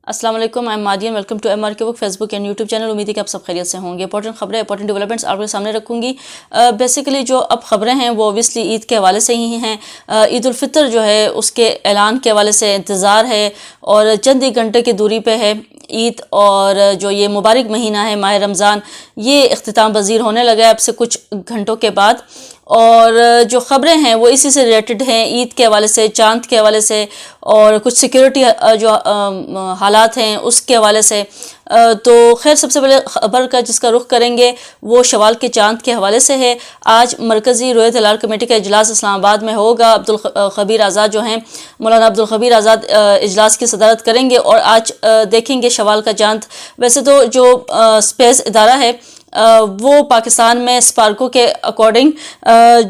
अस्सलाम वालेकुम, I am Madiyan. Welcome to MRK book Facebook and YouTube channel. उम्मीद है कि आप सब खैरियत से होंगे। इंपॉर्टेंट खबरें, इंपॉर्टेंट डेवलपमेंट्स आपके सामने रखूंगी। बेसिकली जो अब खबरें हैं वो ओबियसली ईद के हवाले से ही हैं। ईद उल फितर जो है उसके ऐलान के हवाले से इंतज़ार है और चंद ही घंटे की दूरी पे है ईद। और जो ये मुबारक महीना है माह रमज़ान, ये इख्तिताम पज़ीर होने लगा है अब से कुछ घंटों के बाद। और जो ख़बरें हैं वो इसी से रिलेटेड हैं, ईद के हवाले से, चांद के हवाले से और कुछ सिक्योरिटी जो हालात हैं उसके हवाले से। तो खैर सबसे पहले ख़बर का जिसका रुख करेंगे वो शवाल के चांद के हवाले से है। आज मरकज़ी रोयत हिलाल कमेटी का इजलास इस्लामाबाद में होगा। अब्दुल खबीर आज़ाद जो हैं, मौलाना अब्दुल खबीर आज़ाद इजलास की सदारत करेंगे और आज देखेंगे शवाल का चांद। वैसे तो जो स्पेस इदारा है वो पाकिस्तान में स्पार्को के अकॉर्डिंग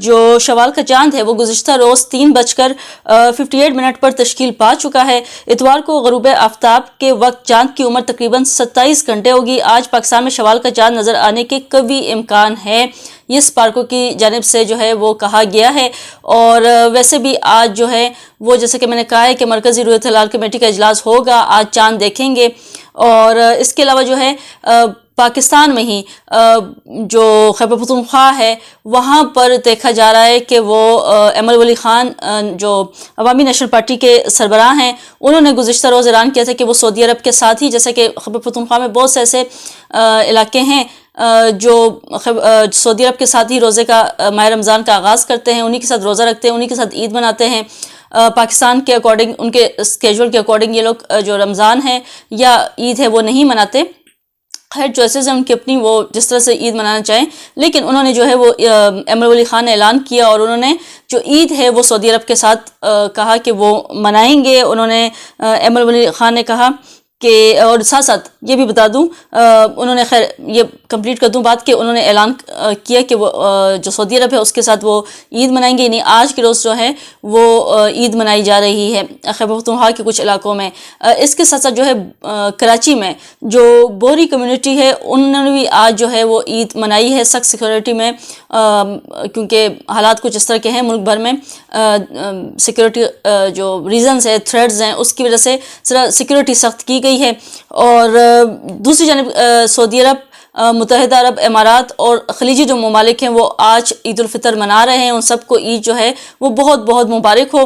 जो शवाल का चांद है वो गुज़िश्ता रोज़ 3:58 पर तश्कील पा चुका है। इतवार को ग़ुरूब आफ्ताब के वक्त चांद की उम्र तकरीबन 27 घंटे होगी। आज पाकिस्तान में शवाल का चांद नज़र आने के कवी इम्कान है, ये स्पार्को की जानिब से जो है वो कहा गया है। और वैसे भी आज जो है वो जैसे कि मैंने कहा है कि मरकज़ी रोयत हिलाल कमेटी का इजलास होगा, आज चांद देखेंगे। और इसके अलावा जो है पाकिस्तान में ही जो खैबर पख्तूनख्वा है वहाँ पर देखा जा रहा है कि वो अहमद वली ख़ान जो अवामी नेशनल पार्टी के सरबराह हैं, उन्होंने गुज़िश्ता रोज़ ऐलान किया था कि वो सऊदी अरब के साथ ही, जैसे कि खैबर पख्तूनख्वा में बहुत से ऐसे इलाके हैं जो सऊदी अरब के साथ ही रोज़े का माह रमज़ान का आगाज़ करते हैं, उन्हीं के साथ रोज़ा रखते हैं, उन्हीं के साथ ईद मनाते हैं। पाकिस्तान के अकॉर्डिंग, उनके स्केजुअल के अकॉर्डिंग ये लोग जो रमज़ान है या ईद है वो नहीं मनाते। खैर चॉइसेस हैं उनकी अपनी, वो जिस तरह से ईद मनाना चाहें। लेकिन उन्होंने जो है वो अहमद वली ख़ान ने ऐलान किया और उन्होंने जो ईद है वो सऊदी अरब के साथ कहा कि वो मनाएंगे। उन्होंने अहमद वली ख़ान ने कहा कि, और साथ साथ ये भी बता दूं, उन्होंने खैर ये कंप्लीट कर दूं बात कि उन्होंने ऐलान किया कि वो जो सऊदी अरब है उसके साथ वो ईद मनाएंगे। यानी आज के रोज़ जो है वो ईद मनाई जा रही है खैबर पख्तूनख्वा के कुछ इलाकों में। इसके साथ साथ जो है कराची में जो बोरी कम्युनिटी है उन्होंने भी आज जो है वो ईद मनाई है सख्त सिक्योरिटी में, क्योंकि हालात कुछ इस तरह के हैं मुल्क भर में। सिक्योरिटी जो रीज़न्स है, थ्रेड्स हैं, उसकी वजह से ज़रा सिक्योरिटी सख्त की गई है। और दूसरी जानिब सऊदी अरब, मुत्तहिदा अरब इमारात और खलीजी जो ममालिक हैं वो आज ईद उल फितर मना रहे हैं। उन सबको ईद जो है वो बहुत बहुत मुबारक हो।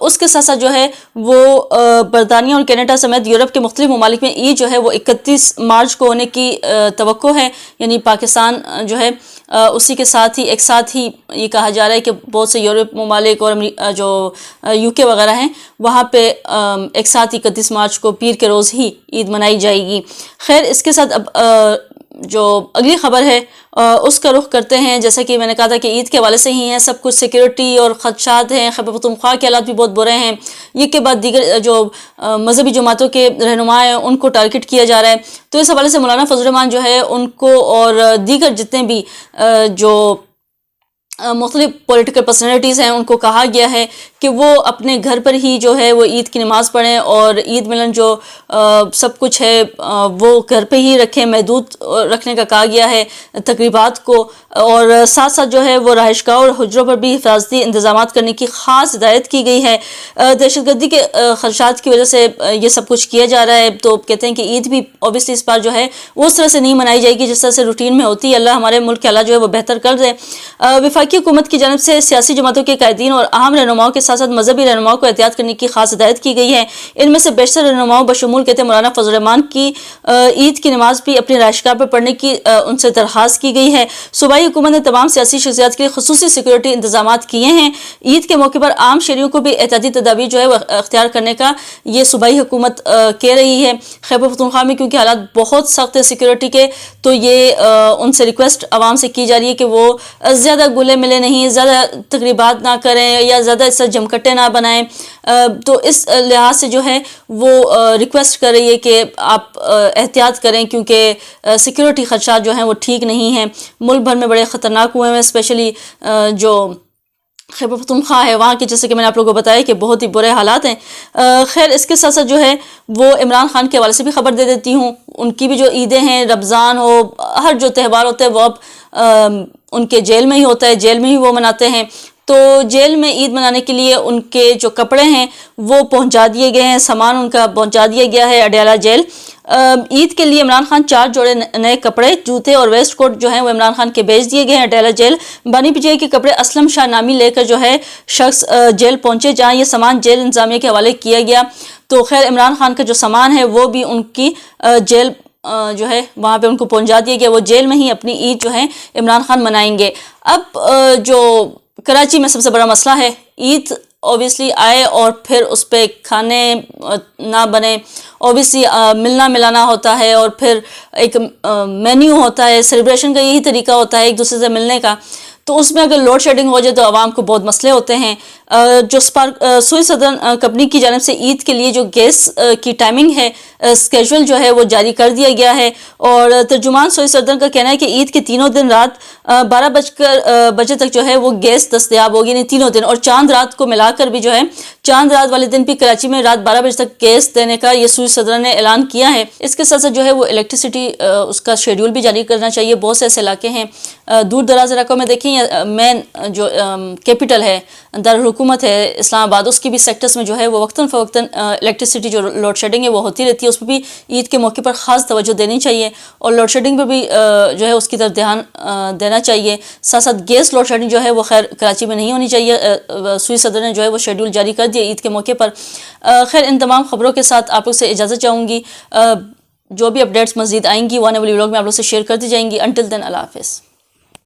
उसके साथ साथ जो है वो बरतानिया और कनाडा समेत यूरोप के मुख्तलिफ ममालिक में ईद जो है वो 31 मार्च को होने की तवक्को है। यानी पाकिस्तान जो है उसी के साथ ही एक साथ ही ये कहा जा रहा है कि बहुत से यूरोप ममालिक और जो UK वगैरह हैं वहाँ पे एक साथ ही 31 मार्च को पीर के रोज़ ही ईद मनाई जाएगी। खैर इसके साथ अब जो अगली ख़बर है उसका रुख करते हैं। जैसा कि मैंने कहा था कि ईद के हवाले से ही हैं सब कुछ, सिक्योरिटी और ख़दशात हैं। खैबर पख्तूनख्वा के हालात भी बहुत बुरे हैं। ये के बाद दीगर जो मजहबी जमातों के रहनुमा हैं उनको टारगेट किया जा रहा है। तो इस हवाले से मौलाना फजल रहमान जो है उनको और दीगर जितने भी जो मुख्तलिफ पॉलिटिकल पर्सनैलिटीज़ हैं उनको कहा गया है कि वो अपने घर पर ही जो है वो ईद की नमाज़ पढ़ें और ईद मिलन जो सब कुछ है वो घर पे ही रखें, महदूद रखने का कहा गया है तकरीबात को। और साथ साथ जो है वो रहायशगाह और हुजरों पर भी हिफाजती इंतजाम करने की ख़ास हिदायत की गई है। दहशतगर्दी के खदशात की वजह से ये सब कुछ किया जा रहा है। तो कहते हैं कि ईद भी ऑब्वियसली इस बार जो है वो उस तरह से नहीं मनाई जाएगी जिस तरह से रूटीन में होती है। अल्लाह हमारे मुल्क के हालात जो है वो बेहतर कर दे। वफाकी हुकूमत की जानब से सियासी जमातों के कायदीन और अहम रहनुमाओं के साथ साथ मजहबी रहनुमाओं को एहतियात करने की खास हिदायत की गई है। इनमें से बेशतर रहनुमाओं बशमूल कहते हैं मौलाना फजल रहमान की ईद की नमाज भी अपनी रहायशगाह पर पढ़ने की उनसे दरख्वास्त की गई है। सूबाई हुकूमत ने तमाम सियासी शख्सियात के लिए खुसूसी सिक्योरिटी इंतजाम किए हैं। ईद के मौके पर आम शहरियों को भी एहतियाती तदाबीर जो है वह अख्तियार करने का ये सूबाई हुकूमत कह रही है। खैबर पख्तूनख्वा में क्योंकि हालात बहुत सख्त है सिक्योरिटी के, तो ये उनसे रिक्वेस्ट आवाम से की जा रही है कि वो ज़्यादा गुले मिले नहीं, ज़्यादा तकरीबात ना करें या ज़्यादा इससे जमकटे ना बनाएं। तो इस लिहाज से जो है वो रिक्वेस्ट कर रही है कि आप एहतियात करें क्योंकि सिक्योरिटी खदशात जो हैं वो ठीक नहीं हैं। मुल्क भर में बड़े ख़तरनाक हुए हैं, स्पेशली जो खैबर पख्तूनख्वा है वहाँ के, जैसे कि मैंने आप लोगों को बताया कि बहुत ही बुरे हालात हैं। खैर इसके साथ साथ जो है वो इमरान खान के हवाले से भी खबर दे देती हूँ। उनकी भी जो ईदें हैं, रमज़ान हो, हर जो त्यौहार होते हैं वो अब उनके जेल में ही होता है, जेल में ही वो मनाते हैं। تو جیل میں عید منانے کے لیے ان کے جو کپڑے ہیں وہ پہنچا دیے گئے ہیں، سامان ان کا پہنچا دیا گیا ہے اڈیالہ جیل۔ عید کے لیے عمران خان 4 جوڑے نئے کپڑے، جوتے اور ویسٹ کوٹ جو ہیں وہ عمران خان کے بھیج دیے گئے ہیں اڈیالہ جیل۔ بانی پی ٹی آئی کے کپڑے اسلم شاہ نامی لے کر جو ہے شخص جیل پہنچے، جہاں یہ سامان جیل انتظامیہ کے حوالے کیا گیا۔ تو خیر عمران خان کا جو سامان ہے وہ بھی ان کی جیل جو ہے وہاں پہ ان کو پہنچا دیا گیا، وہ جیل میں ہی اپنی عید جو ہے عمران خان منائیں گے۔ اب جو کراچی میں سب سے بڑا مسئلہ ہے، عید اوبیسلی آئے اور پھر اس پہ کھانے نہ بنے، اوبیسلی ملنا ملانا ہوتا ہے اور پھر ایک مینیو ہوتا ہے، سیلیبریشن کا یہی طریقہ ہوتا ہے ایک دوسرے سے ملنے کا، تو اس میں اگر لوڈ شیڈنگ ہو جائے تو عوام کو بہت مسئلے ہوتے ہیں۔ جو سوئی سدرن کمپنی کی جانب سے عید کے لیے جو گیس کی ٹائمنگ ہے، اسکیجول جو ہے وہ جاری کر دیا گیا ہے، اور ترجمان سوئی سدرن کا کہنا ہے کہ عید کے تینوں دن رات 12 بجے تک جو ہے وہ گیس دستیاب ہوگی، یعنی تینوں دن، اور چاند رات کو ملا کر بھی جو ہے چاند رات والے دن بھی کراچی میں رات 12 بجے تک گیس دینے کا یہ سوئی سدرن نے اعلان کیا ہے۔ اس کے ساتھ ساتھ جو ہے وہ الیکٹریسٹی اس کا شیڈیول بھی جاری کرنا چاہیے۔ بہت سے ایسے علاقے ہیں دور دراز علاقوں میں، دیکھیں مین جو کیپٹل ہے، دارالحکومت ہے اسلام آباد، اس کی بھی سیکٹرز میں جو ہے وہ وقتاً فوقتاً الیکٹریسٹی جو لوڈ شیڈنگ ہے وہ ہوتی رہتی ہے، اس پہ بھی عید کے موقع پر خاص توجہ دینی چاہیے، اور لوڈ شیڈنگ پہ بھی جو ہے اس کی طرف دھیان دینا چاہیے۔ ساتھ ساتھ گیس لوڈ شیڈنگ جو ہے وہ خیر کراچی میں نہیں ہونی چاہیے، سوئی صدر نے جو ہے وہ شیڈیول جاری کر دیا عید کے موقع پر۔ خیر ان تمام خبروں کے ساتھ آپ لوگ سے اجازت چاہوں گی، جو بھی اپڈیٹس مزید آئیں گی وہ آنے والی ولاگ میں آپ لوگ سے شیئر کرتی جائیں گی۔ انٹل دین اللہ حافظ۔